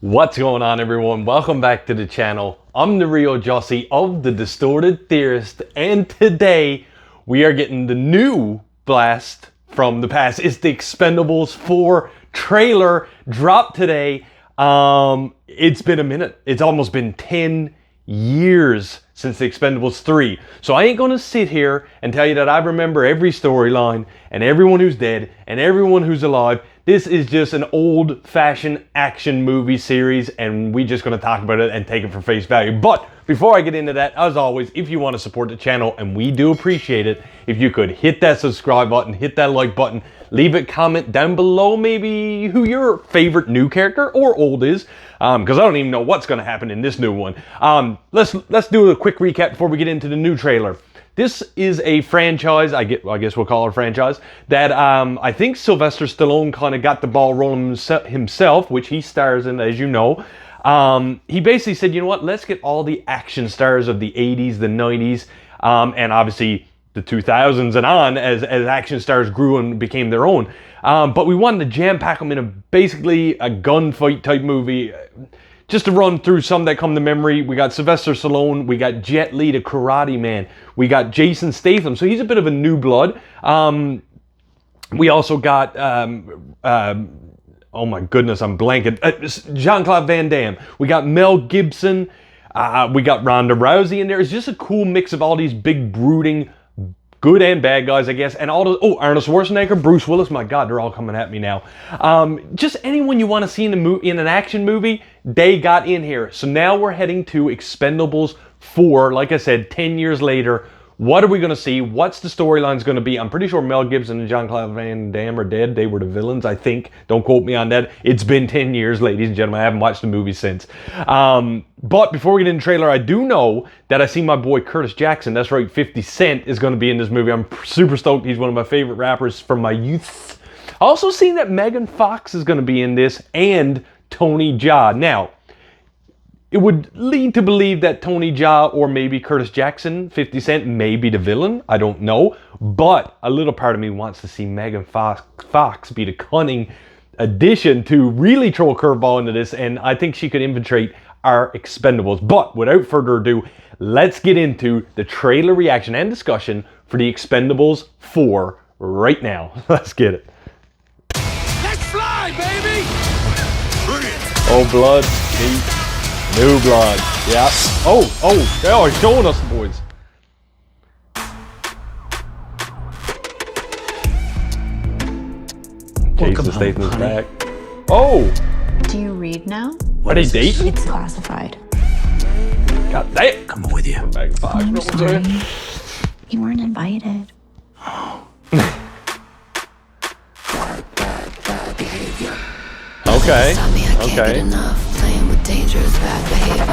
What's going on, everyone? Welcome back to the channel. I'm the real Jussy of the Distorted Theorist, and today we are getting the new blast from the past. It's the Expendables 4 trailer dropped today. It's been a minute. It's almost been 10 years since the Expendables 3. So I ain't gonna sit here and tell you that I remember every storyline and everyone who's dead and everyone who's alive. This is just an old-fashioned action movie series, and we're just gonna talk about it and take it for face value. But before I get into that, as always, if you want to support the channel, and we do appreciate it, if you could hit that subscribe button, hit that like button, leave a comment down below maybe who your favorite new character or old is, because I don't even know what's going to happen in this new one. Let's do a quick recap before we get into the new trailer. This is a franchise, I guess we'll call it a franchise, that I think Sylvester Stallone kind of got the ball rolling himself, which he stars in, as you know. He basically said, you know what, let's get all the action stars of the 80s, the 90s, and obviously the 2000s and on as action stars grew and became their own. But we wanted to jam-pack them in basically a gunfight type movie. Just to run through some that come to memory, we got Sylvester Stallone, we got Jet Li, the Karate Man, we got Jason Statham, so he's a bit of a new blood. We also got, oh my goodness, I'm blanking, Jean-Claude Van Damme, we got Mel Gibson, we got Ronda Rousey in there. It's just a cool mix of all these big brooding good and bad guys, I guess, and all the, Arnold Schwarzenegger, Bruce Willis, my God, they're all coming at me now. Just anyone you want to see in an action movie, they got in here. So now we're heading to Expendables 4, like I said, 10 years later. What are we going to see? What's the storyline's going to be? I'm pretty sure Mel Gibson and Jean-Claude Van Damme are dead. They were the villains, I think. Don't quote me on that. It's been 10 years, ladies and gentlemen. I haven't watched the movie since. But before we get into the trailer, I do know that I see my boy Curtis Jackson, that's right, 50 Cent, is going to be in this movie. I'm super stoked. He's one of my favorite rappers from my youth. I also seen that Megan Fox is going to be in this, and Tony Jaa. Now, it would lead to believe that Tony Jaa or maybe Curtis Jackson, 50 Cent, may be the villain. I don't know. But a little part of me wants to see Megan Fox be the cunning addition to really throw a curveball into this. And I think she could infiltrate our Expendables. But without further ado, let's get into the trailer reaction and discussion for the Expendables 4 right now. Let's get it. Let's fly, baby! Oh, blood, meat. New blood, yeah. Oh, they are showing us, boys. Jason Statham's back. Oh! Do you read now? Are they dating? It's classified. God damn! Coming with you. Back Fox, I'm sorry. You weren't invited. Okay.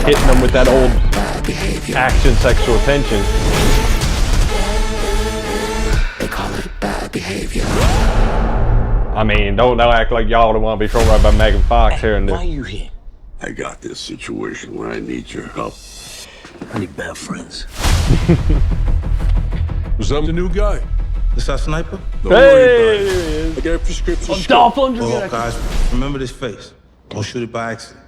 Hitting them with that old action sexual tension. They call it bad behavior. I mean, don't act like y'all don't want to be thrown right by Megan Fox here and there. Why are you here? I got this situation where I need your help. I need bad friends. Was that the new guy? Is that sniper? Don't worry Hey! about it. I got a prescription. Dolph Oh, Lundgren. guys, remember this face. Don't shoot it by accident.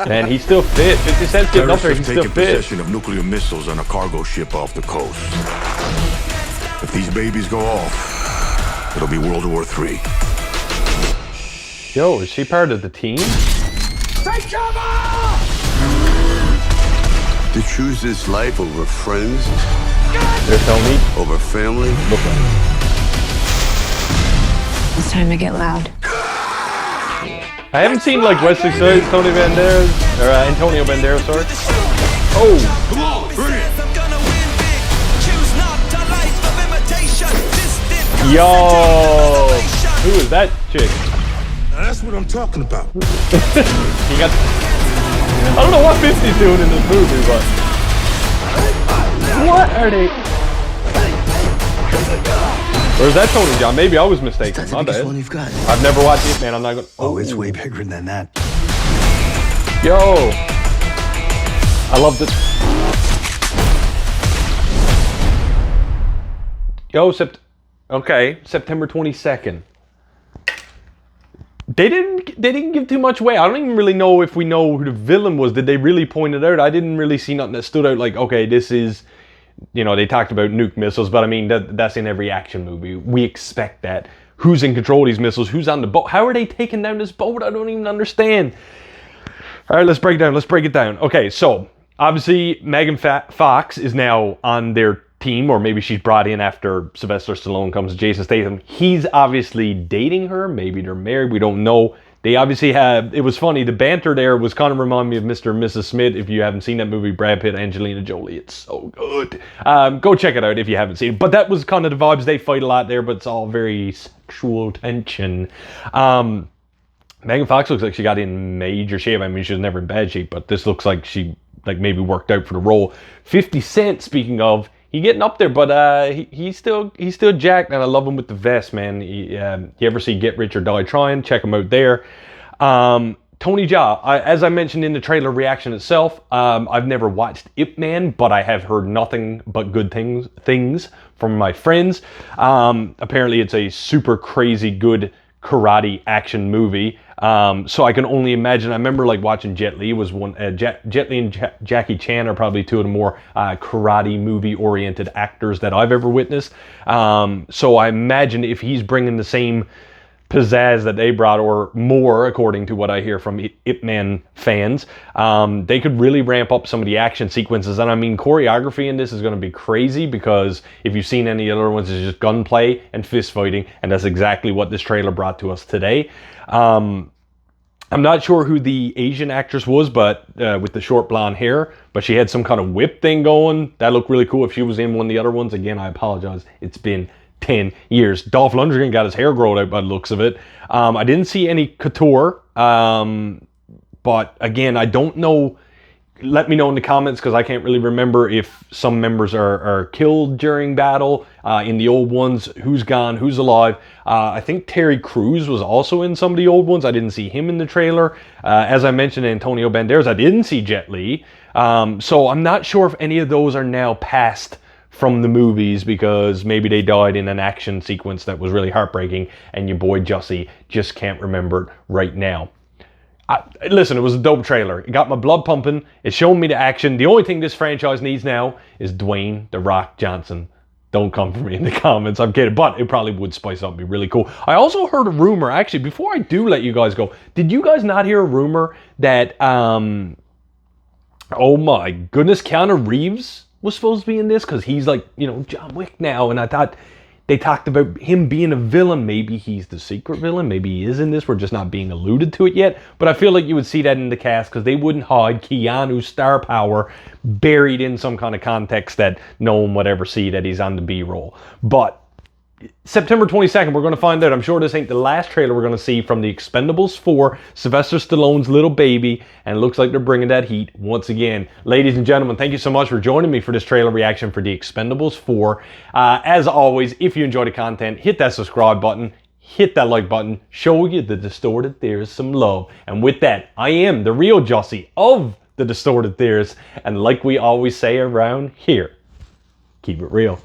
Man, he's still fit. 50 Cent's getting up there. He's Terrorists have still taken fit. possession of nuclear missiles on a cargo ship off the coast. If these babies go off, it'll be World War III. Yo, is she part of the team? Take cover! To choose this life over friends, There's Tony. over family, Look like it. It's time to get loud. I haven't seen like Wesley Snipes, Tony Banderas, or Antonio Banderas, sorry. Oh, Come on, bring it! yo, who is that chick? Now that's what I'm talking about. He got. I don't know what 50's doing in this movie, but what are they? Or is that Tony Jaa? Maybe I was mistaken. My bad. You've got. I've never watched it, man. I'm not gonna. Oh, it's way bigger than that. Yo, I love this. Yo, okay, September 22nd. They didn't give too much away. I don't even really know if we know who the villain was. Did they really point it out? I didn't really see nothing that stood out like, okay, this is, you know, they talked about nuke missiles, but I mean, that's in every action movie. We expect that. Who's in control of these missiles? Who's on the boat? How are they taking down this boat? I don't even understand. All right, let's break it down. Let's break it down. Okay, so obviously Megan Fox is now on their team, or maybe she's brought in after Sylvester Stallone comes to Jason Statham. He's obviously dating her. Maybe they're married. We don't know. They obviously have, it was funny, the banter there was kind of remind me of Mr. and Mrs. Smith. If you haven't seen that movie, Brad Pitt, Angelina Jolie, it's so good. Go check it out if you haven't seen it. But that was kind of the vibes. They fight a lot there, but it's all very sexual tension. Megan Fox looks like she got in major shape. I mean, she was never in bad shape, but this looks like she maybe worked out for the role. 50 Cent, speaking of, he getting up there, but he's still jacked, and I love him with the vest, man. You ever see Get Rich or Die Trying? Check him out there. Tony Jaa, as I mentioned in the trailer reaction itself, I've never watched Ip Man, but I have heard nothing but good things from my friends. Apparently, it's a super crazy good karate action movie. So I can only imagine. I remember like watching Jet Li was one. Jet Li and Jackie Chan are probably two of the more karate movie oriented actors that I've ever witnessed. So I imagine if he's bringing the same pizzazz that they brought, or more, according to what I hear from Ip Man fans, they could really ramp up some of the action sequences. And I mean, choreography in this is going to be crazy, because if you've seen any other ones, it's just gunplay and fist fighting, and that's exactly what this trailer brought to us today. I'm not sure who the Asian actress was, but with the short blonde hair, but she had some kind of whip thing going. That looked really cool. If she was in one of the other ones, again, I apologize. It's been 10 years. Dolph Lundgren got his hair grown out by the looks of it. I didn't see any couture, but again, I don't know. Let me know in the comments, because I can't really remember if some members are killed during battle. In the old ones, who's gone, who's alive. I think Terry Crews was also in some of the old ones. I didn't see him in the trailer. As I mentioned, Antonio Banderas, I didn't see Jet Li. So I'm not sure if any of those are now past from the movies, because maybe they died in an action sequence that was really heartbreaking, and your boy Jussy just can't remember it right now. Listen, it was a dope trailer. It got my blood pumping. It's showing me the action. The only thing this franchise needs now is Dwayne "The Rock" Johnson. Don't come for me in the comments. I'm kidding, but it probably would spice up and be really cool. I also heard a rumor, actually, before I do let you guys go, did you guys not hear a rumor that, oh my goodness, Keanu Reeves was supposed to be in this? Because he's like, you know, John Wick now, and I thought they talked about him being a villain. Maybe he's the secret villain. Maybe he is in this. We're just not being alluded to it yet. But I feel like you would see that in the cast, because they wouldn't hide Keanu's star power buried in some kind of context that no one would ever see, that he's on the B-roll. But September 22nd, we're going to find out. I'm sure this ain't the last trailer we're going to see from the Expendables 4, Sylvester Stallone's little baby, and it looks like they're bringing that heat once again. Ladies and gentlemen, thank you so much for joining me for this trailer reaction for the Expendables 4. As always, if you enjoy the content, hit that subscribe button, hit that like button, show you the Distorted Theorists some love. And with that, I am the real Jussy of the Distorted Theorists, and like we always say around here, keep it real.